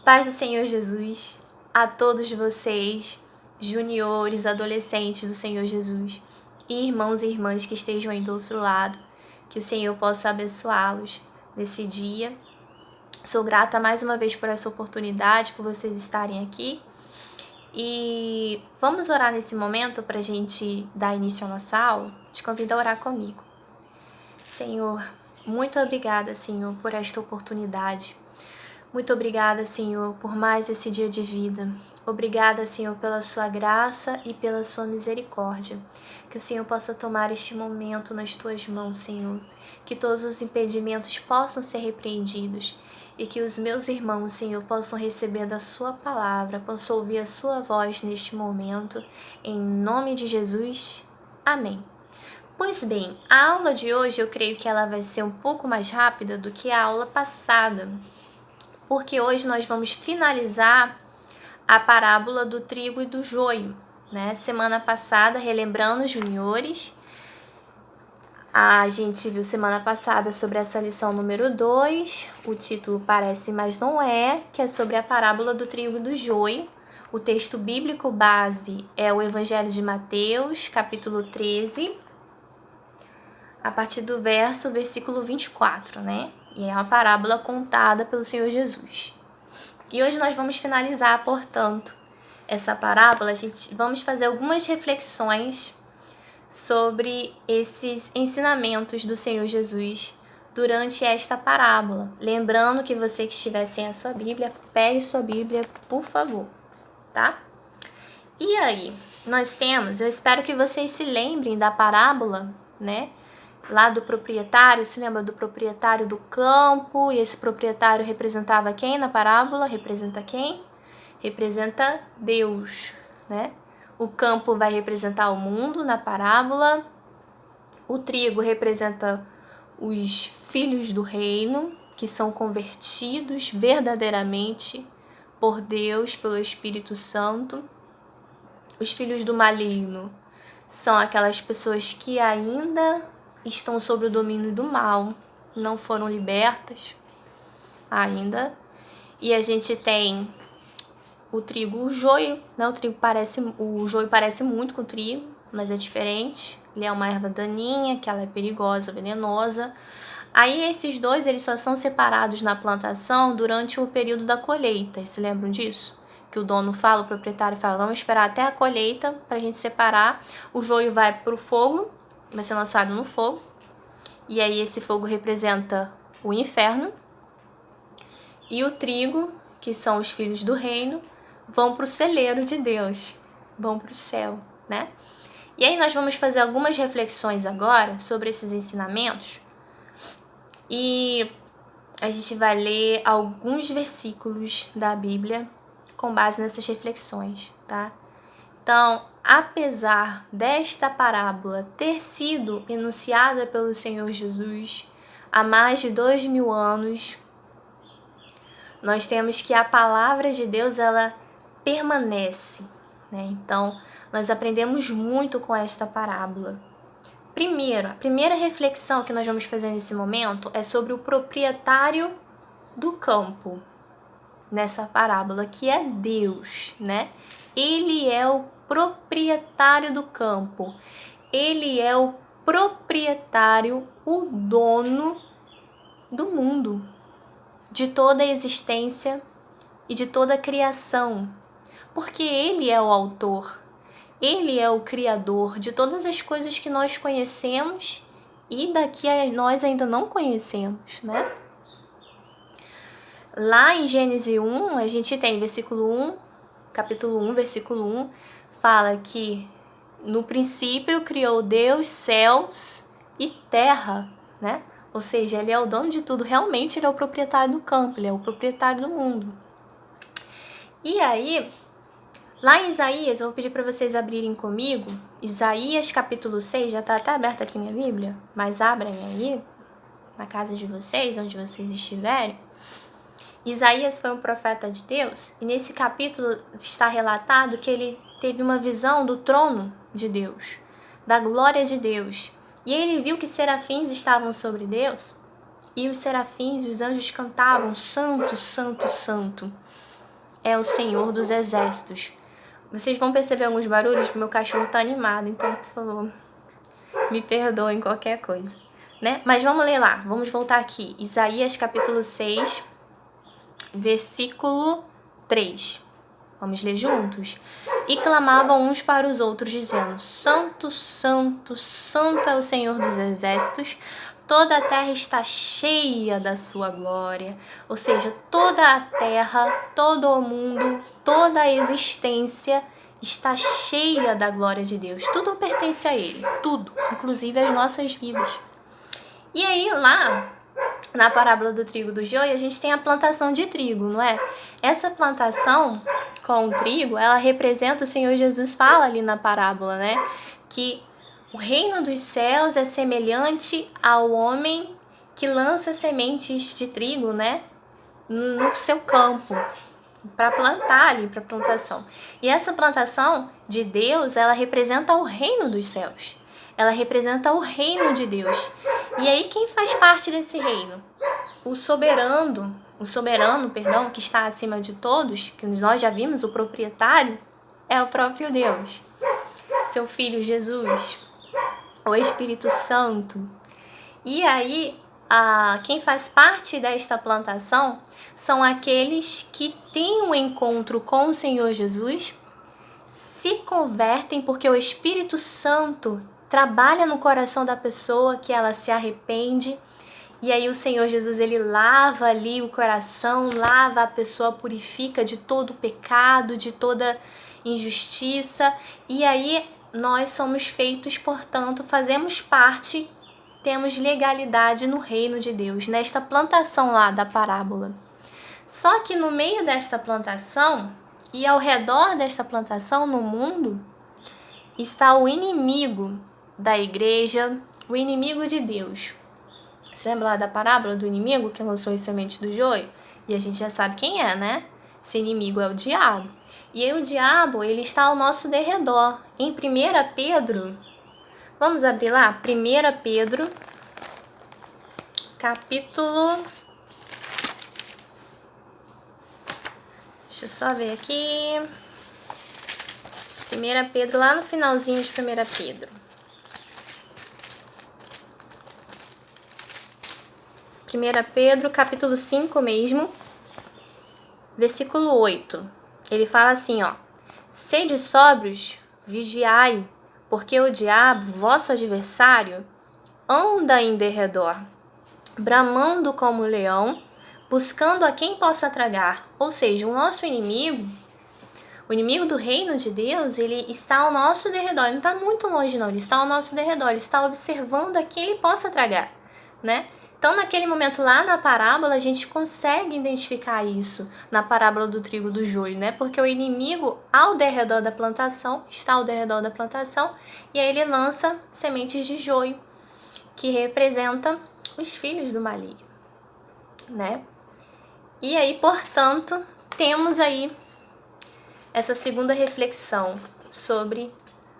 Paz do Senhor Jesus a todos vocês, juniores, adolescentes do Senhor Jesus, e irmãos e irmãs que estejam aí do outro lado, que o Senhor possa abençoá-los nesse dia. Sou grata mais uma vez por essa oportunidade, por vocês estarem aqui. E vamos orar nesse momento para a gente dar início à nossa aula? Te convido a orar comigo. Senhor, muito obrigada, Senhor, por esta oportunidade. Muito obrigada, Senhor, por mais esse dia de vida. Obrigada, Senhor, pela sua graça e pela sua misericórdia. Que o Senhor possa tomar este momento nas tuas mãos, Senhor. Que todos os impedimentos possam ser repreendidos. E que os meus irmãos, Senhor, possam receber da sua palavra, possam ouvir a sua voz neste momento. Em nome de Jesus. Amém. Pois bem, a aula de hoje eu creio que ela vai ser um pouco mais rápida do que a aula passada. Porque hoje nós vamos finalizar a parábola do trigo e do joio, né? Semana passada, relembrando os juniores, a gente viu semana passada sobre essa lição número 2, o título Parece, mas não é, que é sobre a parábola do trigo e do joio. O texto bíblico base é o Evangelho de Mateus, capítulo 13, a partir do versículo 24, né? E é uma parábola contada pelo Senhor Jesus. E hoje nós vamos finalizar, portanto, essa parábola. Vamos fazer algumas reflexões sobre esses ensinamentos do Senhor Jesus durante esta parábola. Lembrando que você que estiver sem a sua Bíblia, pegue sua Bíblia, por favor, tá? E aí, nós temos, eu espero que vocês se lembrem da parábola, né? Lá do proprietário, se lembra do proprietário do campo? E esse proprietário representava quem na parábola? Representa quem? Representa Deus, né? O campo vai representar o mundo na parábola. O trigo representa os filhos do reino, que são convertidos verdadeiramente por Deus, pelo Espírito Santo. Os filhos do maligno são aquelas pessoas que ainda estão sob o domínio do mal, não foram libertas ainda. E a gente tem o trigo, o joio, né? O joio parece muito com o trigo, mas é diferente. Ele é uma erva daninha, que ela é perigosa, venenosa. Aí esses dois, eles só são separados na plantação durante o período da colheita. Vocês se lembram disso? Que o dono fala, o proprietário fala, vamos esperar até a colheita para a gente separar. O joio vai para o fogo, vai ser lançado no fogo. E aí esse fogo representa o inferno. E o trigo, que são os filhos do reino, vão para o celeiro de Deus, vão para o céu, né? E aí nós vamos fazer algumas reflexões agora sobre esses ensinamentos. E a gente vai ler alguns versículos da Bíblia com base nessas reflexões, tá? Então, apesar desta parábola ter sido enunciada pelo Senhor Jesus há mais de 2000 anos, nós temos que a palavra de Deus, ela permanece, né? Então, nós aprendemos muito com esta parábola. A primeira reflexão que nós vamos fazer nesse momento é sobre o proprietário do campo, nessa parábola, que é Deus, né? Ele é o proprietário do campo. Ele é o proprietário, o dono do mundo, de toda a existência e de toda a criação. Porque ele é o autor, ele é o criador de todas as coisas que nós conhecemos e daqui a nós ainda não conhecemos, né? Lá em Gênesis 1, a gente tem versículo 1, capítulo 1, versículo 1, fala que no princípio criou Deus céus e terra, né? Ou seja, ele é o dono de tudo, realmente ele é o proprietário do campo, ele é o proprietário do mundo. E aí, lá em Isaías, eu vou pedir para vocês abrirem comigo, Isaías capítulo 6, já está até aberta aqui minha Bíblia, mas abrem aí, na casa de vocês, onde vocês estiverem. Isaías foi um profeta de Deus, e nesse capítulo está relatado que ele teve uma visão do trono de Deus, da glória de Deus. E ele viu que serafins estavam sobre Deus, e os serafins e os anjos cantavam, Santo, Santo, Santo. é o Senhor dos Exércitos. Vocês vão perceber alguns barulhos, meu cachorro tá animado, então, por favor, me perdoem qualquer coisa, né? Mas vamos ler lá, vamos voltar aqui. Isaías capítulo 6, versículo 3. Vamos ler juntos? E clamavam uns para os outros, dizendo: Santo, Santo, Santo é o Senhor dos Exércitos, toda a terra está cheia da sua glória. Ou seja, toda a terra, todo o mundo, toda a existência está cheia da glória de Deus. Tudo pertence a Ele, tudo, inclusive as nossas vidas. E aí lá, na parábola do trigo e do joio, a gente tem a plantação de trigo, não é? Essa plantação com o trigo, ela representa, o Senhor Jesus fala ali na parábola, né? Que o reino dos céus é semelhante ao homem que lança sementes de trigo, né? No seu campo, para plantar ali, para plantação. E essa plantação de Deus, ela representa o reino dos céus. Ela representa o reino de Deus. E aí quem faz parte desse reino? O soberano, que está acima de todos, que nós já vimos, o proprietário, é o próprio Deus. Seu Filho Jesus, o Espírito Santo. E aí, quem faz parte desta plantação são aqueles que têm um encontro com o Senhor Jesus, se convertem porque o Espírito Santo trabalha no coração da pessoa, que ela se arrepende. E aí o Senhor Jesus, ele lava ali o coração, lava a pessoa, purifica de todo o pecado, de toda injustiça. E aí nós somos feitos, portanto, fazemos parte, temos legalidade no reino de Deus, nesta plantação lá da parábola. Só que no meio desta plantação e ao redor desta plantação no mundo está o inimigo da igreja, o inimigo de Deus. Você lembra lá da parábola do inimigo que lançou as sementes do joio? E a gente já sabe quem é, né? Esse inimigo é o diabo. E aí o diabo, ele está ao nosso derredor. Em 1 Pedro, vamos abrir lá? 1 Pedro, capítulo... Deixa eu só ver aqui. 1 Pedro, lá no finalzinho de 1 Pedro. 1 Pedro, capítulo 5 mesmo, versículo 8. Ele fala assim, ó: Sede sóbrios, vigiai, porque o diabo, vosso adversário, anda em derredor, bramando como leão, buscando a quem possa tragar. Ou seja, o nosso inimigo, o inimigo do reino de Deus, ele está ao nosso derredor. Ele não está muito longe, não. Ele está ao nosso derredor. Ele está observando a quem ele possa tragar, né? Então, naquele momento lá na parábola, a gente consegue identificar isso na parábola do trigo e do joio, né? Porque o inimigo ao derredor da plantação, está ao derredor da plantação, e aí ele lança sementes de joio, que representa os filhos do maligno, né? E aí, portanto, temos aí essa segunda reflexão sobre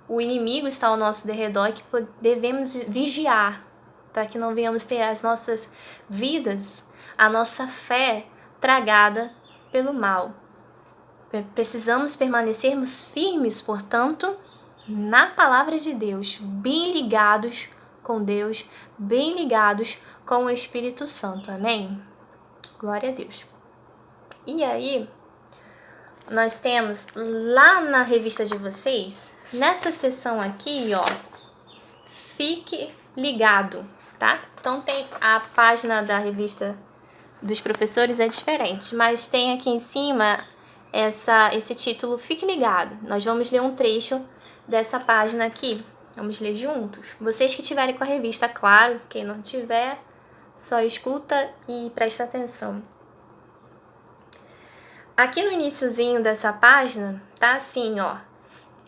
o inimigo estar ao nosso derredor, que devemos vigiar, para que não venhamos ter as nossas vidas, a nossa fé tragada pelo mal. Precisamos permanecermos firmes, portanto, na palavra de Deus, bem ligados com Deus, bem ligados com o Espírito Santo. Amém? Glória a Deus. E aí, nós temos lá na revista de vocês, nessa seção aqui, ó, fique ligado. Tá? Então tem a página da revista dos professores é diferente, mas tem aqui em cima esse título, Fique Ligado. Nós vamos ler um trecho dessa página aqui, vamos ler juntos. Vocês que tiverem com a revista, claro, quem não tiver, só escuta e presta atenção. Aqui no iniciozinho dessa página, tá assim, ó: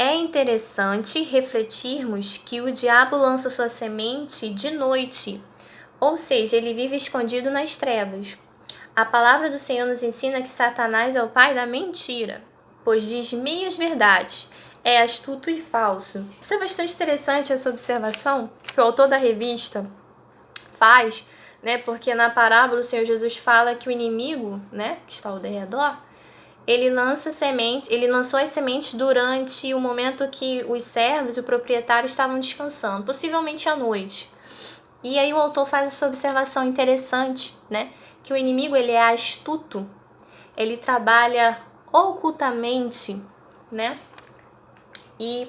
É interessante refletirmos que o diabo lança sua semente de noite, ou seja, ele vive escondido nas trevas. A palavra do Senhor nos ensina que Satanás é o pai da mentira, pois diz meias verdades, é astuto e falso. Isso é bastante interessante, essa observação que o autor da revista faz, né? Porque na parábola o Senhor Jesus fala que o inimigo, né, que está ao derredor, ele lançou as sementes durante o momento que os servos e o proprietário estavam descansando, possivelmente à noite. E aí o autor faz essa observação interessante, né? Que o inimigo, ele é astuto, ele trabalha ocultamente, né? E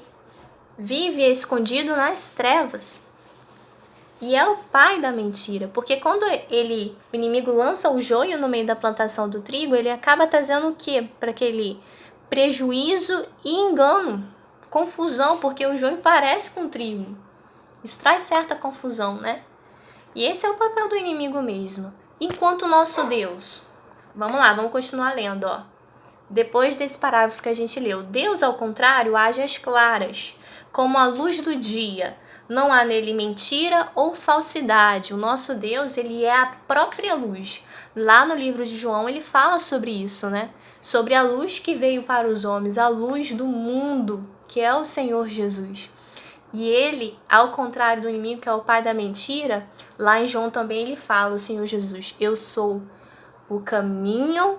vive escondido nas trevas. E é o pai da mentira, porque quando o inimigo lança o joio no meio da plantação do trigo, ele acaba trazendo o quê? Para aquele prejuízo e engano, confusão, porque o joio parece com o trigo. Isso traz certa confusão, né? E esse é o papel do inimigo mesmo. Enquanto o nosso Deus, vamos lá, vamos continuar lendo, ó. Depois desse parágrafo que a gente leu, Deus, ao contrário, age às claras, como a luz do dia. Não há nele mentira ou falsidade. O nosso Deus, ele é a própria luz. Lá no livro de João, ele fala sobre isso, né? Sobre a luz que veio para os homens, a luz do mundo, que é o Senhor Jesus. E ele, ao contrário do inimigo, que é o pai da mentira, lá em João também ele fala, o Senhor Jesus, eu sou o caminho,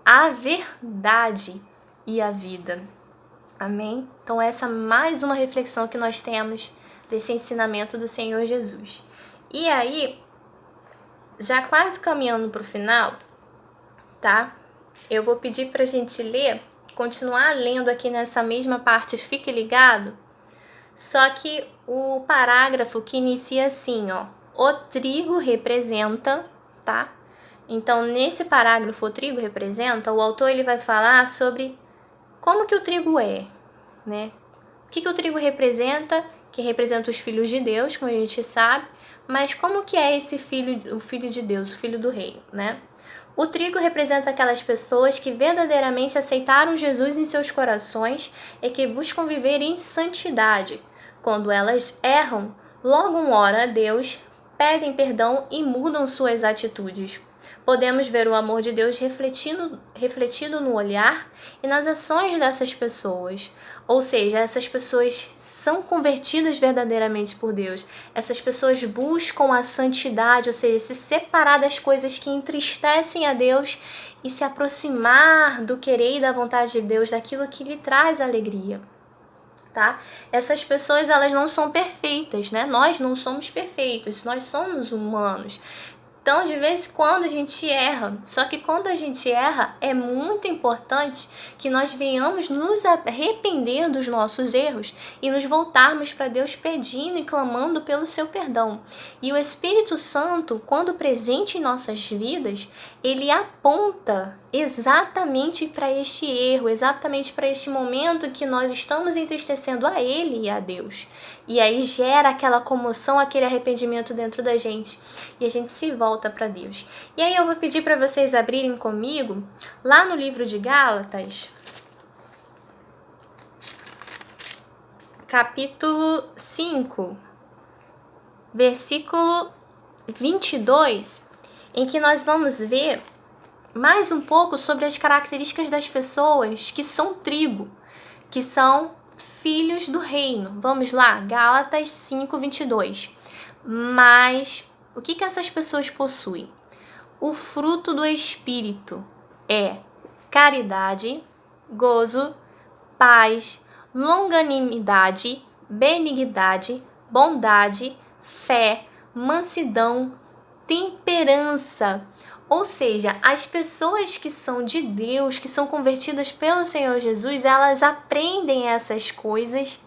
a verdade e a vida. Amém? Então essa é mais uma reflexão que nós temos desse ensinamento do Senhor Jesus. E aí, já quase caminhando para o final, tá? Eu vou pedir para a gente ler, continuar lendo aqui nessa mesma parte, fique ligado. Só que o parágrafo que inicia assim, ó, o trigo representa, tá? Então, nesse parágrafo, o trigo representa, o autor ele vai falar sobre como que o trigo é, né? O que o trigo representa, que representa os filhos de Deus, como a gente sabe, mas como que é esse filho, o filho de Deus, o filho do rei, né? O trigo representa aquelas pessoas que verdadeiramente aceitaram Jesus em seus corações e que buscam viver em santidade. Quando elas erram, logo oram a Deus, pedem perdão e mudam suas atitudes. Podemos ver o amor de Deus refletido no olhar e nas ações dessas pessoas. Ou seja, essas pessoas são convertidas verdadeiramente por Deus. Essas pessoas buscam a santidade, ou seja, se separar das coisas que entristecem a Deus e se aproximar do querer e da vontade de Deus, daquilo que lhe traz alegria. Tá? Essas pessoas, elas não são perfeitas, né? Nós não somos perfeitos, nós somos humanos. Então, de vez em quando a gente erra, só que quando a gente erra, é muito importante que nós venhamos nos arrepender dos nossos erros e nos voltarmos para Deus pedindo e clamando pelo seu perdão. E o Espírito Santo, quando presente em nossas vidas, ele aponta exatamente para este erro, exatamente para este momento que nós estamos entristecendo a Ele e a Deus. E aí gera aquela comoção, aquele arrependimento dentro da gente. E a gente se volta para Deus. E aí eu vou pedir para vocês abrirem comigo, lá no livro de Gálatas, capítulo 5, versículo 22, em que nós vamos ver mais um pouco sobre as características das pessoas que são trigo, que são filhos do reino. Vamos lá, Gálatas 5, 22. Mas o que essas pessoas possuem? O fruto do Espírito é caridade, gozo, paz, longanimidade, benignidade, bondade, fé, mansidão, temperança. Ou seja, as pessoas que são de Deus, que são convertidas pelo Senhor Jesus, elas aprendem essas coisas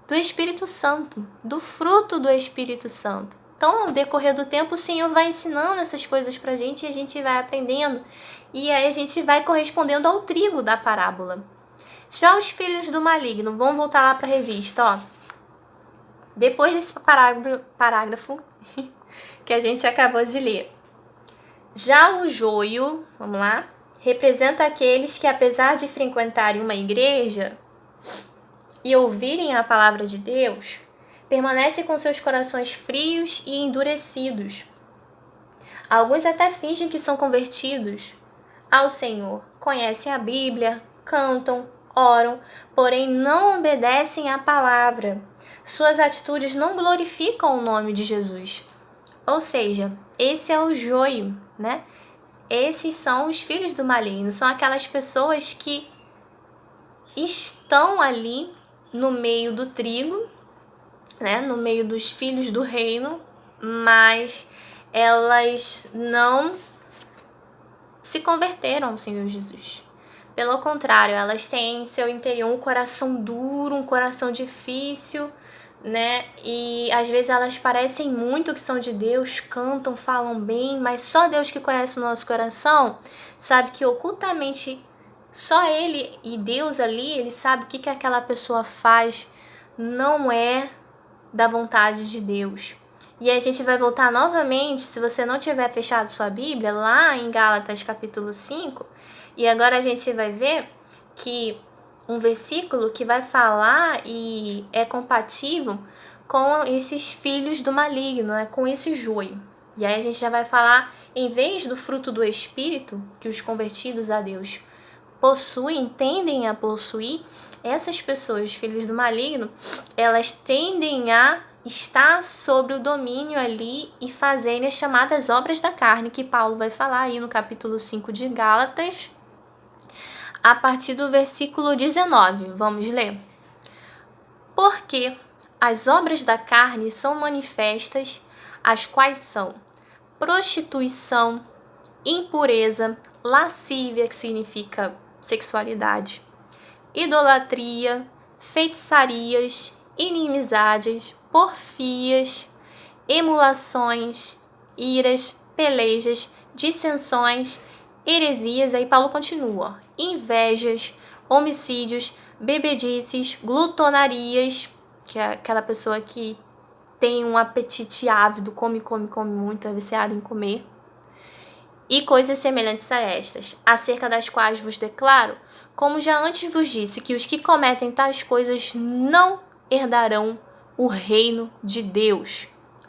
do Espírito Santo, do fruto do Espírito Santo. Então, ao decorrer do tempo, o Senhor vai ensinando essas coisas pra gente e a gente vai aprendendo. E aí a gente vai correspondendo ao trigo da parábola. Já os filhos do maligno, vamos voltar lá para a revista, ó. Depois desse parágrafo que a gente acabou de ler. Já o joio, vamos lá, representa aqueles que, apesar de frequentarem uma igreja e ouvirem a palavra de Deus, permanecem com seus corações frios e endurecidos. Alguns até fingem que são convertidos ao Senhor, conhecem a Bíblia, cantam, oram, porém não obedecem à palavra. Suas atitudes não glorificam o nome de Jesus. Ou seja, esse é o joio, né? esses são os filhos do maligno, são aquelas pessoas que estão ali no meio do trigo, né, no meio dos filhos do reino, mas elas não se converteram ao Senhor Jesus. Pelo contrário, elas têm em seu interior um coração duro, um coração difícil, né? E às vezes elas parecem muito que são de Deus, cantam, falam bem, mas só Deus que conhece o nosso coração sabe que ocultamente só Ele e Deus ali, Ele sabe o que aquela pessoa faz não é da vontade de Deus. E a gente vai voltar novamente, se você não tiver fechado sua Bíblia, lá em Gálatas capítulo 5, e agora a gente vai ver que um versículo que vai falar e é compatível com esses filhos do maligno, né? Com esse joio. E aí a gente já vai falar, em vez do fruto do Espírito, que os convertidos a Deus possuem, tendem a possuir, essas pessoas, filhos do maligno, elas tendem a estar sobre o domínio ali e fazerem as chamadas obras da carne, que Paulo vai falar aí no capítulo 5 de Gálatas, a partir do versículo 19. Vamos ler? Porque as obras da carne são manifestas, as quais são prostituição, impureza, lascívia, que significa sexualidade, idolatria, feitiçarias, inimizades, porfias, emulações, iras, pelejas, dissensões, heresias. Aí Paulo continua: invejas, homicídios, bebedices, glutonarias, que é aquela pessoa que tem um apetite ávido, come muito, é viciado em comer, e coisas semelhantes a estas, acerca das quais vos declaro, como já antes vos disse, que os que cometem tais coisas não herdarão o reino de Deus.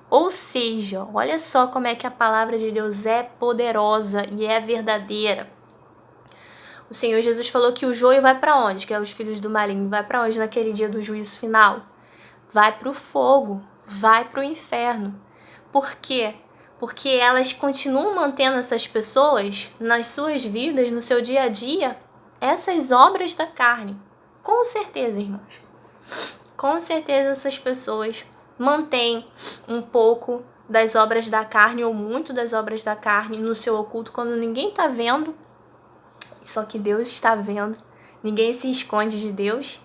Ou seja, olha só como é que a palavra de Deus é poderosa e é verdadeira. O Senhor Jesus falou que o joio vai para onde? Que é os filhos do maligno. Vai para onde naquele dia do juízo final? Vai para o fogo, vai para o inferno. Por quê? Porque elas continuam mantendo essas pessoas nas suas vidas, no seu dia a dia, essas obras da carne. Com certeza, irmãos. Com certeza essas pessoas mantêm um pouco das obras da carne ou muito das obras da carne no seu oculto quando ninguém está vendo. Só que Deus está vendo. Ninguém se esconde de Deus.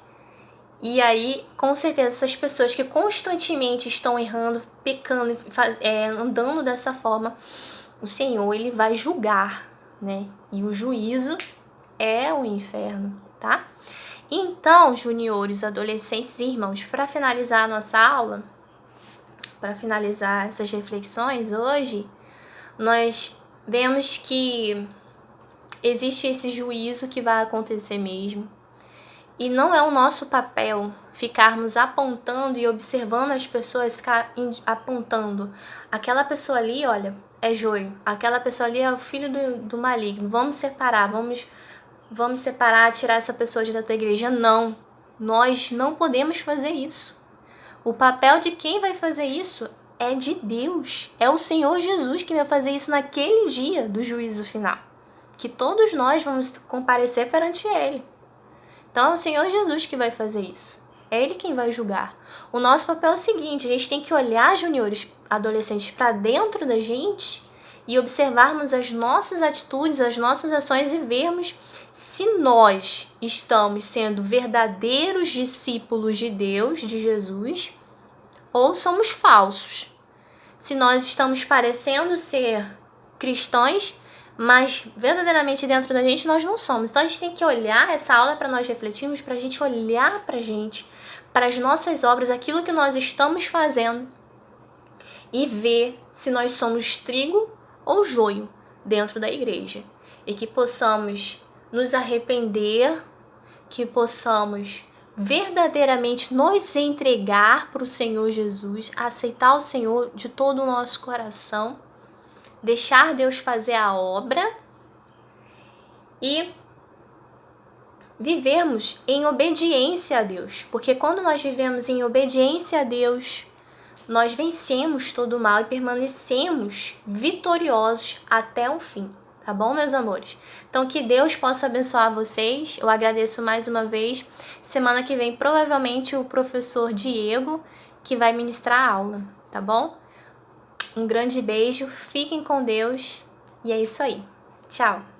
E aí, com certeza, essas pessoas que constantemente estão errando, pecando, andando dessa forma, o Senhor, Ele vai julgar, né? E o juízo é o inferno, tá? Então, juniores, adolescentes e irmãos, para finalizar a nossa aula, para finalizar essas reflexões hoje, nós vemos que existe esse juízo que vai acontecer mesmo. E não é o nosso papel ficarmos apontando e observando as pessoas, ficar apontando. Aquela pessoa ali, olha, é joio. Aquela pessoa ali é o filho do maligno. Vamos separar, vamos separar, tirar essa pessoa de dentro da igreja. Não, nós não podemos fazer isso. O papel de quem vai fazer isso é de Deus. É o Senhor Jesus que vai fazer isso naquele dia do juízo final. Que todos nós vamos comparecer perante Ele. Então é o Senhor Jesus que vai fazer isso. É Ele quem vai julgar. O nosso papel é o seguinte: a gente tem que olhar, juniores, adolescentes, para dentro da gente e observarmos as nossas atitudes, as nossas ações e vermos se nós estamos sendo verdadeiros discípulos de Deus, de Jesus, ou somos falsos. Se nós estamos parecendo ser cristãos, mas verdadeiramente dentro da gente nós não somos. Então a gente tem que olhar essa aula para nós refletirmos, para a gente olhar para a gente, para as nossas obras, aquilo que nós estamos fazendo e ver se nós somos trigo ou joio dentro da igreja. E que possamos nos arrepender, que possamos verdadeiramente nos entregar para o Senhor Jesus, aceitar o Senhor de todo o nosso coração, deixar Deus fazer a obra e vivermos em obediência a Deus. Porque quando nós vivemos em obediência a Deus, nós vencemos todo o mal e permanecemos vitoriosos até o fim. tá bom, meus amores? Então, que Deus possa abençoar vocês. Eu agradeço mais uma vez. Semana que vem, provavelmente, o professor Diego que vai ministrar a aula, tá bom? Um grande beijo, fiquem com Deus e é isso aí. Tchau!